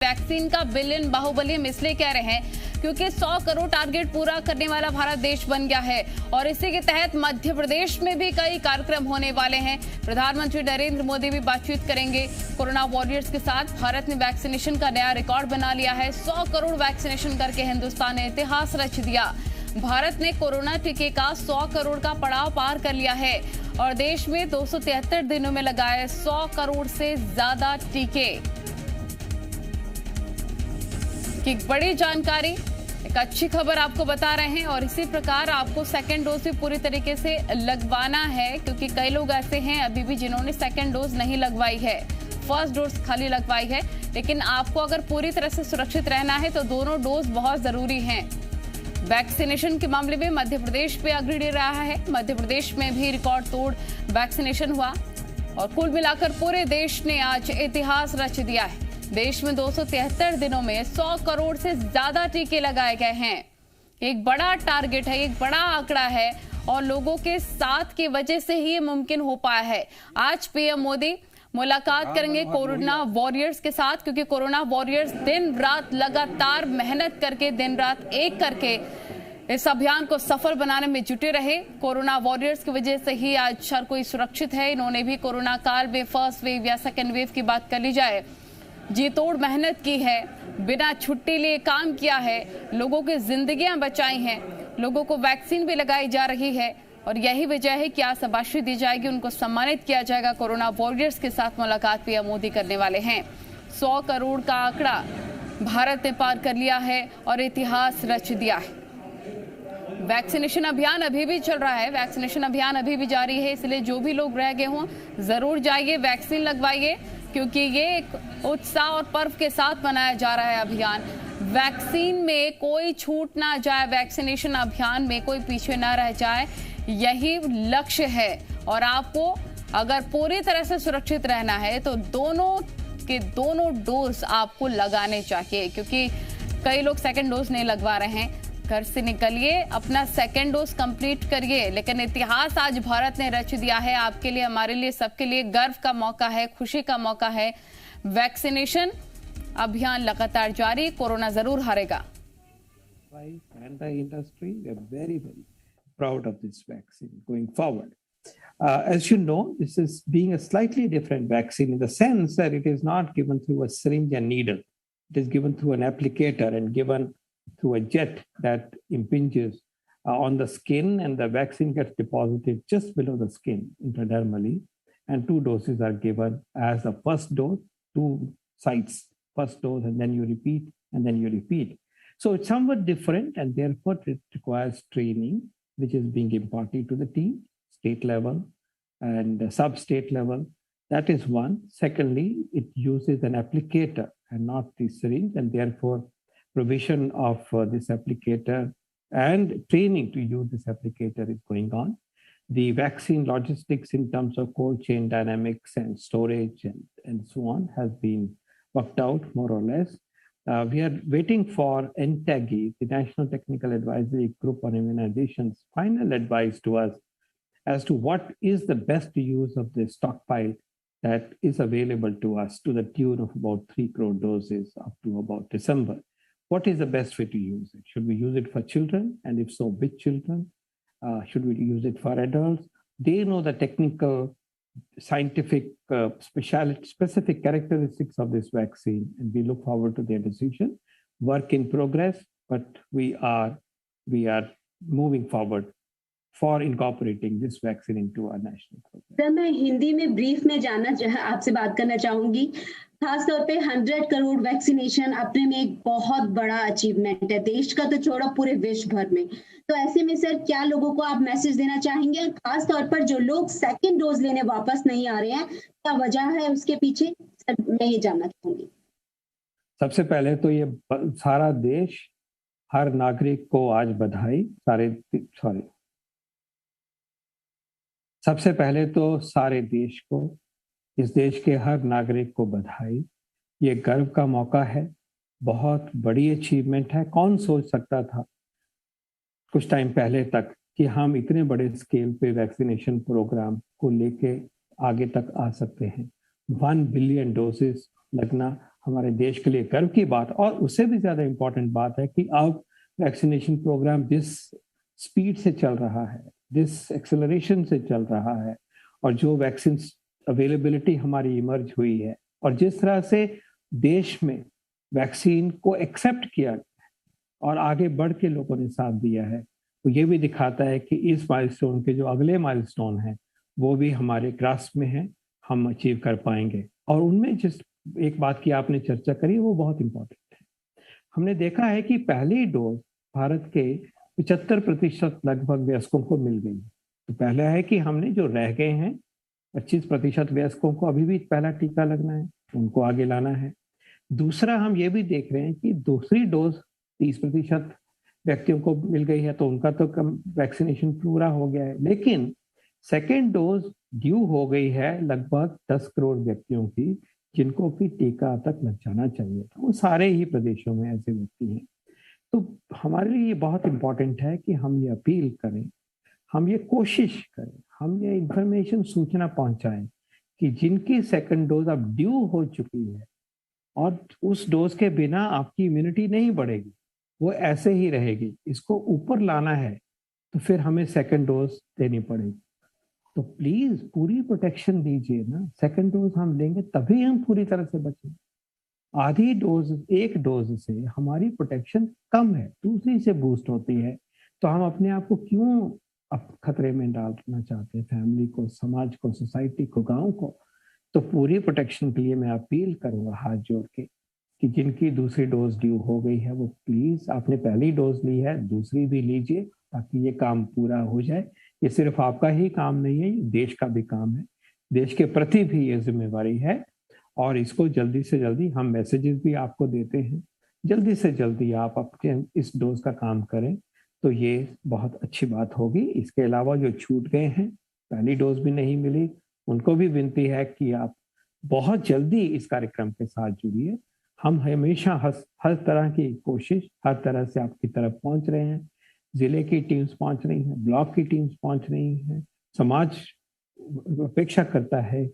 Vaccine का billion Baahubali हम इसलिए कह रहे हैं क्योंकि 100 करोड़ टारगेट पूरा करने वाला भारत देश बन गया है और इसी के तहत मध्य प्रदेश में भी कई कार्यक्रम होने वाले हैं। प्रधानमंत्री नरेंद्र मोदी भी बातचीत करेंगे कोरोना वॉरियर्स के साथ। भारत ने वैक्सीनेशन का नया रिकॉर्ड बना लिया है। 100 करोड़ वैक्सीनेशन करके हिंदुस्तान ने इतिहास रच दिया। भारत ने कोरोना टीके का 100 करोड़ का पड़ाव पार कर लिया है और देश में 273 दिनों में लगाए 100 करोड़ से ज्यादा टीके की बड़ी जानकारी, एक अच्छी खबर आपको बता रहे हैं। और इसी प्रकार आपको सेकेंड डोज भी पूरी तरीके से लगवाना है क्योंकि कई लोग ऐसे हैं अभी भी जिन्होंने सेकेंड डोज नहीं लगवाई है, फर्स्ट डोज खाली लगवाई है। लेकिन आपको अगर पूरी तरह से सुरक्षित रहना है तो दोनों डोज बहुत जरूरी हैं। वैक्सीनेशन के मामले में मध्य प्रदेश पे अग्रणी रहा है। मध्य प्रदेश में भी रिकॉर्ड तोड़ वैक्सीनेशन हुआ और कुल मिलाकर पूरे देश ने आज इतिहास रच दिया है। देश में 273 दिनों में 100 करोड़ से ज्यादा टीके लगाए गए हैं। एक बड़ा टारगेट है, एक बड़ा आंकड़ा है और लोगों के साथ की वजह से ही ये मुमकिन हो पाया है। आज पीएम मोदी मुलाकात करेंगे कोरोना वॉरियर्स के साथ क्योंकि कोरोना वॉरियर्स दिन रात लगातार मेहनत करके, दिन रात एक करके इस अभियान को सफल बनाने में जुटे रहे। कोरोना वॉरियर्स की वजह से ही आज हर कोई सुरक्षित है। इन्होंने भी कोरोना काल में फर्स्ट वेव या सेकेंड वेव की बात कर ली जाए, जी तोड़ मेहनत की है, बिना छुट्टी लिए काम किया है, लोगों की जिंदगियां बचाई हैं, लोगों को वैक्सीन भी लगाई जा रही है और यही वजह है कि आज शाबाशी दी जाएगी, उनको सम्मानित किया जाएगा। कोरोना वॉरियर्स के साथ मुलाकात पीएम मोदी करने वाले हैं। 100 करोड़ का आंकड़ा भारत ने पार कर लिया है और इतिहास रच दिया है। वैक्सीनेशन अभियान अभी भी चल रहा है, वैक्सीनेशन अभियान अभी भी जारी है, इसलिए जो भी लोग रह गए हों जरूर जाइए, वैक्सीन लगवाइए क्योंकि ये एक उत्साह और पर्व के साथ मनाया जा रहा है अभियान। वैक्सीन में कोई छूट ना जाए, वैक्सीनेशन अभियान में कोई पीछे ना रह जाए, यही लक्ष्य है। और आपको अगर पूरी तरह से सुरक्षित रहना है तो दोनों डोज आपको लगाने चाहिए क्योंकि कई लोग सेकेंड डोज नहीं लगवा रहे हैं। घर से निकलिए, अपना सेकेंड डोज कंप्लीट करिए। लेकिन इतिहास आज भारत ने रच दिया है। आपके लिए, हमारे लिए, सबके लिए गर्व का मौका है, खुशी का मौका है। वैक्सीनेशन अभियान लगातार जारी, कोरोना जरूर हारेगा। And the industry, we are very, very proud of this vaccine going forward. As you know, this is being a slightly different vaccine in the sense that it is not given through a syringe and needle. It is given through an applicator and given through a jet that impinges on the skin, and the vaccine gets deposited just below the skin intradermally, and 2 doses are given as a first dose, 2 sites, first dose, and then you repeat, and then you repeat. So it's somewhat different, and therefore it requires training, which is being imparted to the team, state level and sub-state level. That is one. Secondly, it uses an applicator and not the syringe, and therefore provision of this applicator and training to use this applicator is going on. The vaccine logistics in terms of cold chain dynamics and storage and so on has been worked out more or less. We are waiting for NTAGI, the National Technical Advisory Group on Immunization's final advice to us as to what is the best use of the stockpile that is available to us to the tune of about 3 crore doses up to about December. What is the best way to use it? Should we use it for children? And if so, which children? Should we use it for adults? They know the technical, scientific, specific characteristics of this vaccine, and we look forward to their decision. Work in progress, but we are moving forward for incorporating this vaccine into our national program. Sir, मैं हिंदी में brief में आपसे बात करना चाहूंगी। खास तौर पे 100 करोड़ वैक्सीनेशन अपने में एक बहुत बड़ा अचीवमेंट है, देश का तो छोड़ो पूरे विश्व भर में। तो ऐसे में सर क्या लोगों को आप मैसेज देना चाहेंगे, खास तौर पर जो लोग सेकेंड डोज लेने वापस नहीं आ रहे हैं, क्या वजह है उसके पीछे, सर मैं ये जानना चाहूंगी। सबसे पहले तो ये सारा देश, हर नागरिक को आज बधाई। सबसे पहले तो सारे देश को, इस देश के हर नागरिक को बधाई। ये गर्व का मौका है, बहुत बड़ी अचीवमेंट है। कौन सोच सकता था कुछ टाइम पहले तक कि हम इतने बड़े स्केल पे वैक्सीनेशन प्रोग्राम को लेके आगे तक आ सकते हैं। 1 बिलियन डोजेस लगना हमारे देश के लिए गर्व की बात। और उससे भी ज्यादा इम्पोर्टेंट बात है कि अब वैक्सीनेशन प्रोग्राम जिस स्पीड से चल रहा है, जिस एक्सेलरेशन से चल रहा है, और जो वैक्सीन अवेलेबिलिटी हमारी इमर्ज हुई है, और जिस तरह से देश में वैक्सीन को एक्सेप्ट किया और आगे बढ़ के लोगों ने साथ दिया है, तो ये भी दिखाता है कि इस माइलस्टोन के जो अगले माइलस्टोन हैं वो भी हमारे ग्रास्प में है, हम अचीव कर पाएंगे। और उनमें जिस एक बात की आपने चर्चा करी वो बहुत इंपॉर्टेंट है। हमने देखा है कि पहली डोज भारत के 75% लगभग वयस्कों को मिल गई। तो पहला है कि हमने जो रह गए हैं 25% वयस्कों को अभी भी पहला टीका लगना है, उनको आगे लाना है। दूसरा, हम ये भी देख रहे हैं कि दूसरी डोज 30% व्यक्तियों को मिल गई है, तो उनका तो वैक्सीनेशन पूरा हो गया है। लेकिन सेकेंड डोज ड्यू हो गई है लगभग 10 करोड़ व्यक्तियों की, जिनको कि टीका तक लग जाना चाहिए था। वो सारे ही प्रदेशों में ऐसे व्यक्ति हैं। तो हमारे लिए ये बहुत इंपॉर्टेंट है कि हम ये अपील करें, हम ये कोशिश करें, हम ये इंफॉर्मेशन सूचना पहुंचाएं कि जिनकी सेकंड डोज अब ड्यू हो चुकी है और उस डोज के बिना आपकी इम्यूनिटी नहीं बढ़ेगी, वो ऐसे ही रहेगी, इसको ऊपर लाना है तो फिर हमें सेकंड डोज देनी पड़ेगी। तो प्लीज पूरी प्रोटेक्शन दीजिए ना। सेकंड डोज हम लेंगे तभी हम पूरी तरह से बचेंगे। आधी डोज, एक डोज से हमारी प्रोटेक्शन कम है, दूसरी से बूस्ट होती है। तो हम अपने आप को क्यों अब खतरे में डालना चाहते हैं, फैमिली को, समाज को, सोसाइटी को, गांव को। तो पूरी प्रोटेक्शन के लिए मैं अपील करूंगा हाथ जोड़ के कि जिनकी दूसरी डोज ड्यू हो गई है वो प्लीज, आपने पहली डोज ली है दूसरी भी लीजिए ताकि ये काम पूरा हो जाए। ये सिर्फ आपका ही काम नहीं है, ये देश का भी काम है, देश के प्रति भी ये जिम्मेवारी है। और इसको जल्दी से जल्दी, हम मैसेजेस भी आपको देते हैं, जल्दी से जल्दी आप अपने इस डोज का काम करें तो ये बहुत अच्छी बात होगी। इसके अलावा जो छूट गए हैं, पहली डोज भी नहीं मिली, उनको भी विनती है कि आप बहुत जल्दी इस कार्यक्रम के साथ जुड़िए। हम हमेशा हर तरह की कोशिश, हर तरह से आपकी तरफ पहुंच रहे हैं। जिले की टीम्स पहुंच रही हैं, ब्लॉक की टीम्स पहुंच रही हैं। समाज अपेक्षा करता है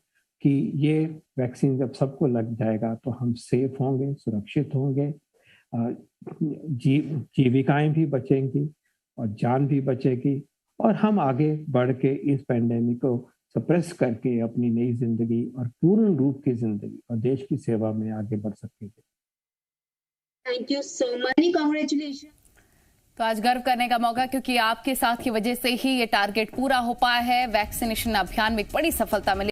कि ये वैक्सीन जब सबको लग जाएगा तो हम सेफ होंगे, सुरक्षित होंगे, जीविकाएं भी बचेंगी और जान भी बचेगी, और हम आगे बढ़ के इस पैंडेमिक को सप्रेस करके अपनी नई जिंदगी और पूर्ण रूप की जिंदगी और देश की सेवा में आगे बढ़ सकेंगे। Thank you so much, congratulation. तो आज गर्व करने का मौका, क्योंकि आपके साथ की वजह से ही ये टारगेट पूरा हो पाया है। वैक्सीनेशन अभियान में एक बड़ी सफलता मिली।